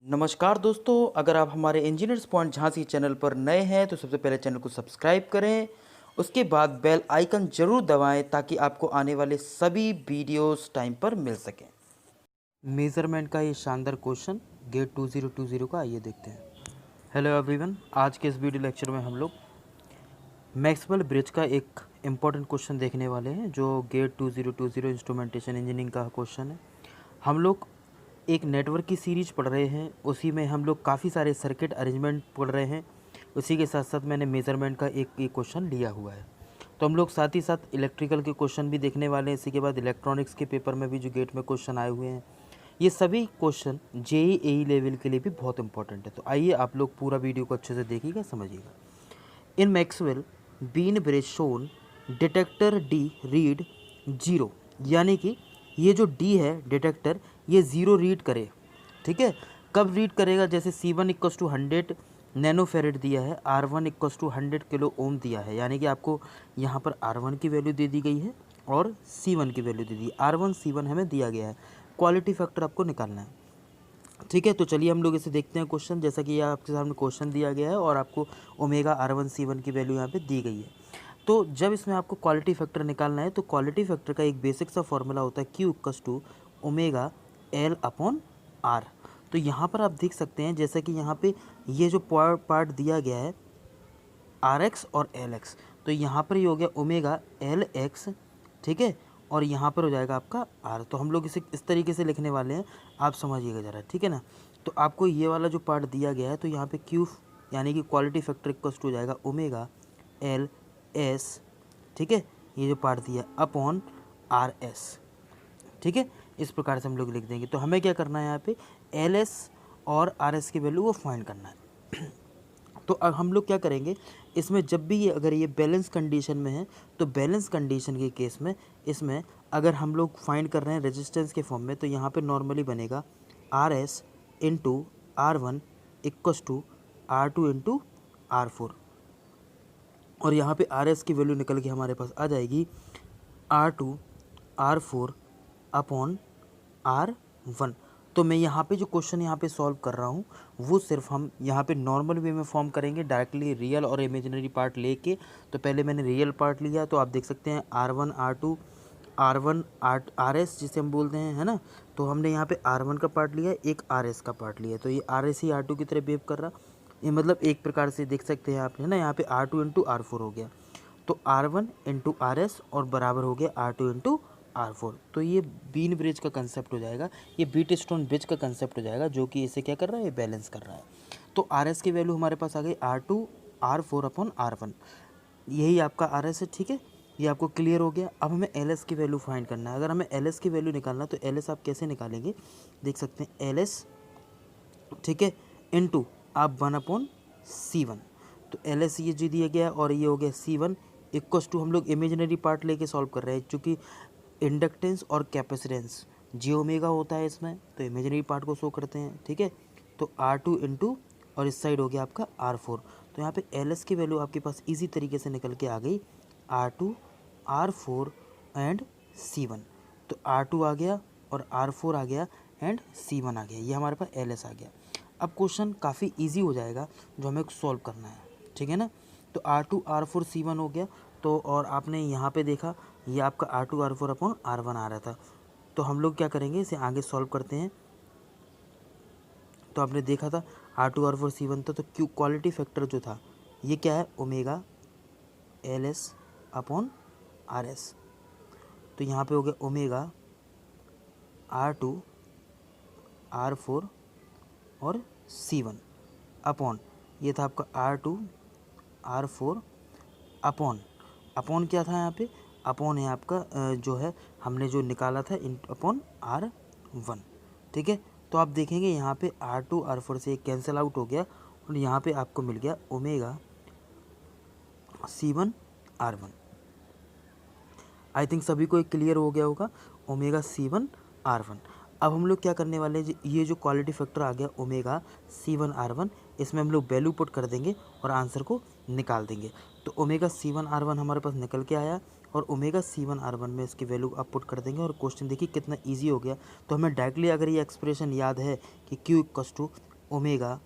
नमस्कार दोस्तों, अगर आप हमारे इंजीनियर्स पॉइंट झांसी चैनल पर नए हैं तो सबसे पहले चैनल को सब्सक्राइब करें। उसके बाद बेल आइकन ज़रूर दबाएं ताकि आपको आने वाले सभी वीडियोस टाइम पर मिल सकें। मेज़रमेंट का ये शानदार क्वेश्चन गेट 2020 का, आइए देखते हैं। हेलो एवरीवन, आज के इस वीडियो लेक्चर में हम लोग मैक्सवेल ब्रिज का एक इम्पॉर्टेंट क्वेश्चन देखने वाले हैं जो गेट 2020 इंस्ट्रूमेंटेशन इंजीनियरिंग का क्वेश्चन है। हम लोग एक नेटवर्क की सीरीज पढ़ रहे हैं, उसी में हम लोग काफ़ी सारे सर्किट अरेंजमेंट पढ़ रहे हैं। उसी के साथ साथ मैंने मेज़रमेंट का एक क्वेश्चन लिया हुआ है, तो हम लोग साथ ही साथ इलेक्ट्रिकल के क्वेश्चन भी देखने वाले हैं। इसी के बाद इलेक्ट्रॉनिक्स के पेपर में भी जो गेट में क्वेश्चन आए हुए हैं, ये सभी क्वेश्चन जेईई लेवल के लिए भी बहुत इंपॉर्टेंट है। तो आइए आप लोग पूरा वीडियो को अच्छे से देखिएगा, समझिएगा। इन मैक्सवेल बीन ब्रिज शोन डिटेक्टर डी रीड 0, यानी कि ये जो डी है डिटेक्टर, ये 0 रीड करे। ठीक है, कब रीड करेगा? जैसे C1 इक्वस टू 100 नैनोफेरेड दिया है, R1 equals to 100 kilo ohm दिया है, यानी कि आपको यहाँ पर R1 की वैल्यू दे दी गई है और C1 की वैल्यू दे दी। R1 C1 हमें दिया गया है, क्वालिटी फैक्टर आपको निकालना है। ठीक है, तो चलिए हम लोग इसे देखते हैं क्वेश्चन। जैसा कि ये आपके सामने क्वेश्चन दिया गया है और आपको ओमेगा R1 C1 की वैल्यू यहाँ पे दी गई है। तो जब इसमें आपको क्वालिटी फैक्टर निकालना है तो क्वालिटी फैक्टर का एक बेसिक सा फॉर्मूला होता है Q equals to omega L upon R। तो यहाँ पर आप देख सकते हैं, जैसा कि यहाँ पे ये जो पार्ट दिया गया है RX और LX, तो यहाँ पर ये हो गया ओमेगा LX, ठीक है, और यहाँ पर हो जाएगा आपका R। तो हम लोग इसे इस तरीके से लिखने वाले हैं, आप समझिएगा ज़रा, ठीक है ना। तो आपको ये वाला जो पार्ट दिया गया है, तो यहाँ पे Q यानी कि क्वालिटी फैक्टर इक्वल टू हो जाएगा ओमेगा LS, ठीक है, ये जो पार्ट दिया अपॉन RS, ठीक है। इस प्रकार से हम लोग लिख देंगे। तो हमें क्या करना है, यहाँ पे LS और RS की वैल्यू वो फाइंड करना है। तो अब हम लोग क्या करेंगे, इसमें जब भी ये अगर ये बैलेंस कंडीशन में है, तो बैलेंस कंडीशन के केस में इसमें अगर हम लोग फाइंड कर रहे हैं रेजिस्टेंस के फॉर्म में, तो यहाँ पे नॉर्मली बनेगा RS into R1 equals to R2 into R4, और यहाँ पे RS की वैल्यू निकल के हमारे पास आ जाएगी R2 R4 अपॉन R1। तो मैं यहाँ पे जो क्वेश्चन यहाँ पे सॉल्व कर रहा हूँ वो सिर्फ हम यहाँ पे नॉर्मल वे में फॉर्म करेंगे, डायरेक्टली रियल और इमेजिनरी पार्ट लेके। तो पहले मैंने रियल पार्ट लिया, तो आप देख सकते हैं R1 R2 R1 RS जिसे हम बोलते हैं, है ना। तो हमने यहाँ पे R1 का पार्ट लिया, एक RS का पार्ट लिया, तो ये RS ही R2 की तरह बिहेव कर रहा। ये मतलब एक प्रकार से देख सकते हैं आप, है ना। यहाँ पे R2 इंटू R4 हो गया, तो R1 इंटू RS और बराबर हो गया R2 इंटू R4। तो ये बीन ब्रिज का कंसेप्ट हो जाएगा, ये बीट स्टोन ब्रिज का कंसेप्ट हो जाएगा, जो कि इसे क्या कर रहा है, ये बैलेंस कर रहा है। तो RS की वैल्यू हमारे पास आ गई R2 R4 अपॉन R1, यही आपका RS है, ठीक है। ये आपको क्लियर हो गया। अब हमें LS की वैल्यू फाइंड करना है। अगर हमें LS की वैल्यू निकालना है तो LS आप कैसे निकालेंगे, देख सकते हैं LS, ठीक है, इनटू आप 1 अपॉन C1। तो LS ये जी दिया गया और ये हो गया C1 इक्वस टू, हम लोग इमेजिनरी पार्ट लेके सॉल्व कर रहे हैं, चूँकि इंडक्टेंस और कैपेसिटेंस जी ओमेगा होता है इसमें, तो इमेजिनरी पार्ट को शो करते हैं, ठीक है। तो R2 इंटू और इस साइड हो गया आपका R4। तो यहाँ पे LS की वैल्यू आपके पास इजी तरीके से निकल के आ गई, R2 R4 एंड C1। तो R2 आ गया और R4 आ गया एंड C1 आ गया, ये हमारे पास LS आ गया। अब क्वेश्चन काफ़ी इजी हो जाएगा जो हमें सॉल्व करना है, ठीक है ना। तो R2 R4 C1 हो गया। तो और आपने यहाँ पे देखा ये आपका R2 R4 अपॉन R1 आ रहा था। तो हम लोग क्या करेंगे, इसे आगे सॉल्व करते हैं। तो आपने देखा था R2 R4 C1 था, तो क्यू क्वालिटी फैक्टर जो था ये क्या है, ओमेगा LS अपॉन RS। तो यहाँ पे हो गया ओमेगा R2 R4 और C1 अपॉन, ये था आपका R2 R4 अपॉन क्या था यहाँ पे, अपॉन है आपका जो है हमने जो निकाला था इन अपॉन R1, ठीक है। तो आप देखेंगे यहाँ पे R2 R4 से कैंसिल आउट हो गया और यहाँ पे आपको मिल गया omega C1 R1। I think सभी को एक क्लियर हो गया होगा, ओमेगा C1 R1। अब हम लोग क्या करने वाले हैं, ये जो क्वालिटी फैक्टर आ गया ओमेगा C1 R1, इसमें हम लोग वैल्यू पुट कर देंगे और आंसर को निकाल देंगे। तो ओमेगा C1 R1 हमारे पास निकल के आया और ओमेगा C1 R1 में इसकी वैल्यू आप पुट कर देंगे और क्वेश्चन देखिए कितना इजी हो गया। तो हमें डायरेक्टली अगर ये एक्सप्रेशन याद है कि Q equals to omega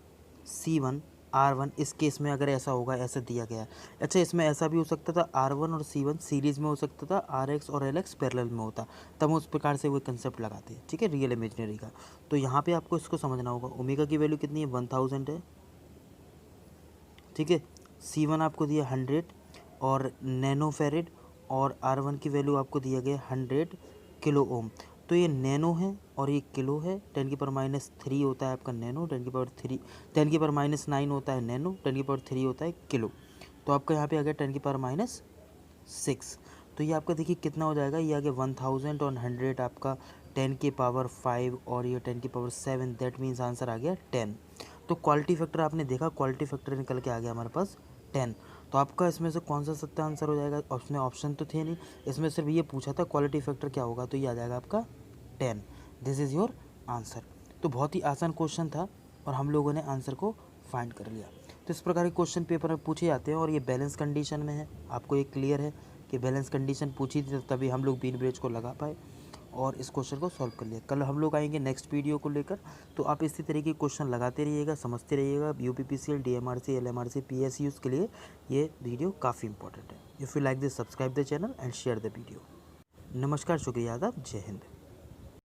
C1 R1, इस केस में अगर ऐसा होगा, ऐसा दिया गया है। अच्छा, इसमें ऐसा भी हो सकता था R1 और C1 सीरीज़ में हो सकता था, RX और LX पैरेलल में होता, तब हम उस प्रकार से वो कंसेप्ट लगाते हैं, ठीक है, रियल इमेजिनरी का। तो यहाँ पे आपको इसको समझना होगा। ओमेगा की वैल्यू कितनी है, 1000 है, ठीक है। C1 आपको दिया 100 और नैनो फेरेड, और R1 की वैल्यू आपको दिया गया 100 किलो ओम। तो ये नैनो है और ये किलो है। 10⁻³ होता है आपका नैनो, 10⁻9 होता है नैनो, 10⁻³ होता है किलो। तो आपका यहाँ पे आ गया 10⁻6। तो ये आपका देखिए कितना हो जाएगा, ये आ गया 1000 और 100 आपका 10⁵ और ये 10⁻7, दैट मीन्स आंसर आ गया 10। तो क्वालिटी फैक्टर आपने देखा, क्वालिटी फैक्टर निकल के आ गया हमारे पास 10। तो आपका इसमें से कौन सा सत्य आंसर हो जाएगा, उसमें ऑप्शन तो थे नहीं, इसमें सिर्फ ये पूछा था क्वालिटी फैक्टर क्या होगा, तो ये आ जाएगा आपका 10। This is your answer. तो बहुत ही आसान क्वेश्चन था और हम लोगों ने आंसर को फाइंड कर लिया। तो इस प्रकार के क्वेश्चन पेपर में पूछे जाते हैं और ये बैलेंस कंडीशन में है। आपको ये क्लियर है कि बैलेंस कंडीशन पूछी थी, तभी हम लोग बीन ब्रिज को लगा पाए और इस क्वेश्चन को सॉल्व कर लिया। कल हम लोग आएंगे नेक्स्ट वीडियो को लेकर। तो आप इसी तरीके के क्वेश्चन लगाते रहिएगा, समझते रहिएगा। UPPCL, DMRC, LMRC, PSUs के लिए ये वीडियो काफ़ी इंपॉर्टेंट है। If you like this, subscribe the channel and share the video. नमस्कार, शुक्रिया, आदाब, जय हिंद।